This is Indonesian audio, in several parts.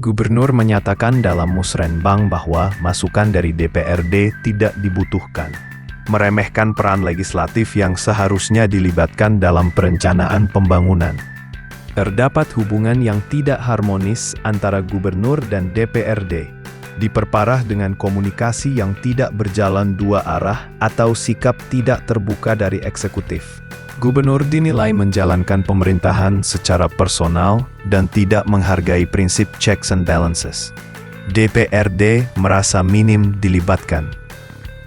Gubernur menyatakan dalam musrenbang bahwa masukan dari DPRD tidak dibutuhkan, meremehkan peran legislatif yang seharusnya dilibatkan dalam perencanaan pembangunan. Terdapat hubungan yang tidak harmonis antara gubernur dan DPRD, diperparah dengan komunikasi yang tidak berjalan dua arah atau sikap tidak terbuka dari eksekutif. Gubernur dinilai menjalankan pemerintahan secara personal dan tidak menghargai prinsip checks and balances. DPRD merasa minim dilibatkan.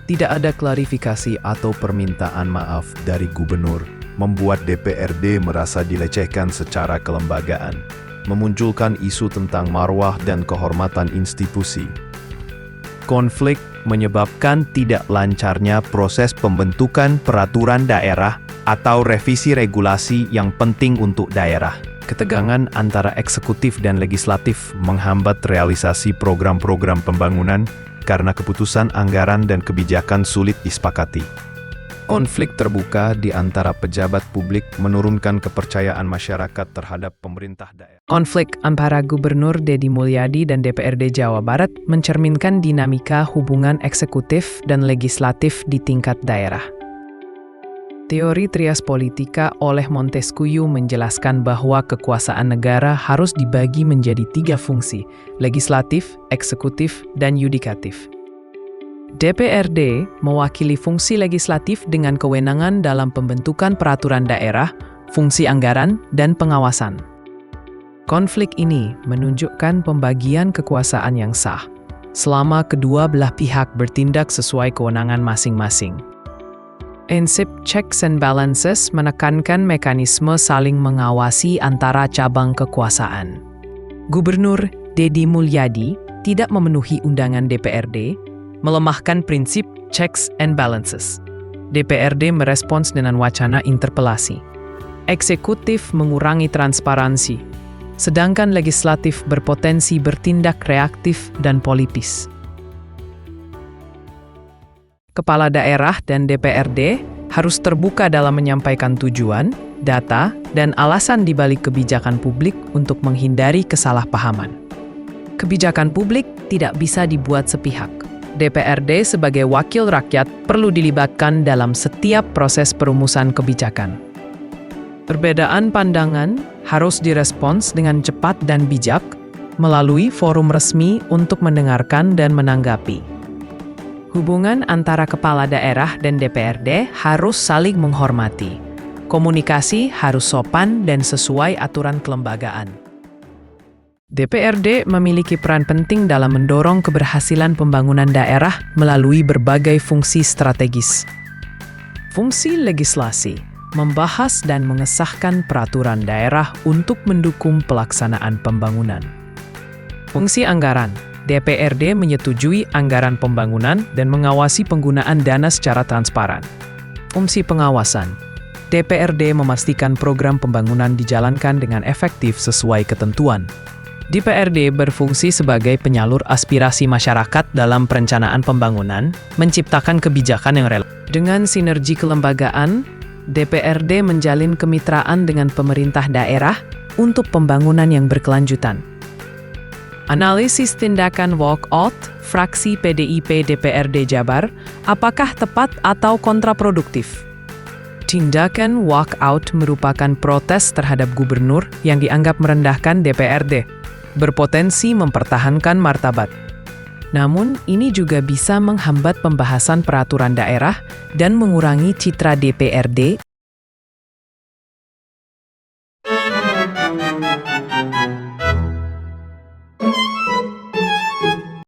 Tidak ada klarifikasi atau permintaan maaf dari gubernur, membuat DPRD merasa dilecehkan secara kelembagaan, memunculkan isu tentang marwah dan kehormatan institusi. Konflik menyebabkan tidak lancarnya proses pembentukan peraturan daerah atau revisi regulasi yang penting untuk daerah. Ketegangan antara eksekutif dan legislatif menghambat realisasi program-program pembangunan karena keputusan anggaran dan kebijakan sulit disepakati. Konflik terbuka di antara pejabat publik menurunkan kepercayaan masyarakat terhadap pemerintah daerah. Konflik antara Gubernur Deddy Mulyadi dan DPRD Jawa Barat mencerminkan dinamika hubungan eksekutif dan legislatif di tingkat daerah. Teori trias politika oleh Montesquieu menjelaskan bahwa kekuasaan negara harus dibagi menjadi 3 fungsi, legislatif, eksekutif, dan yudikatif. DPRD mewakili fungsi legislatif dengan kewenangan dalam pembentukan peraturan daerah, fungsi anggaran, dan pengawasan. Konflik ini menunjukkan pembagian kekuasaan yang sah, selama kedua belah pihak bertindak sesuai kewenangan masing-masing. Prinsip checks and balances menekankan mekanisme saling mengawasi antara cabang kekuasaan. Gubernur Deddy Mulyadi tidak memenuhi undangan DPRD, melemahkan prinsip checks and balances. DPRD merespons dengan wacana interpelasi. Eksekutif mengurangi transparansi, sedangkan legislatif berpotensi bertindak reaktif dan politis. Kepala daerah dan DPRD harus terbuka dalam menyampaikan tujuan, data, dan alasan di balik kebijakan publik untuk menghindari kesalahpahaman. Kebijakan publik tidak bisa dibuat sepihak. DPRD sebagai wakil rakyat perlu dilibatkan dalam setiap proses perumusan kebijakan. Perbedaan pandangan harus direspons dengan cepat dan bijak melalui forum resmi untuk mendengarkan dan menanggapi. Hubungan antara kepala daerah dan DPRD harus saling menghormati. Komunikasi harus sopan dan sesuai aturan kelembagaan. DPRD memiliki peran penting dalam mendorong keberhasilan pembangunan daerah melalui berbagai fungsi strategis. Fungsi legislasi membahas dan mengesahkan peraturan daerah untuk mendukung pelaksanaan pembangunan. Fungsi anggaran, DPRD menyetujui anggaran pembangunan dan mengawasi penggunaan dana secara transparan. Fungsi pengawasan, DPRD memastikan program pembangunan dijalankan dengan efektif sesuai ketentuan. DPRD berfungsi sebagai penyalur aspirasi masyarakat dalam perencanaan pembangunan, menciptakan kebijakan yang relevan. Dengan sinergi kelembagaan, DPRD menjalin kemitraan dengan pemerintah daerah untuk pembangunan yang berkelanjutan. Analisis tindakan walkout, fraksi PDIP DPRD Jabar, apakah tepat atau kontraproduktif? Tindakan walkout merupakan protes terhadap gubernur yang dianggap merendahkan DPRD, berpotensi mempertahankan martabat. Namun, ini juga bisa menghambat pembahasan peraturan daerah dan mengurangi citra DPRD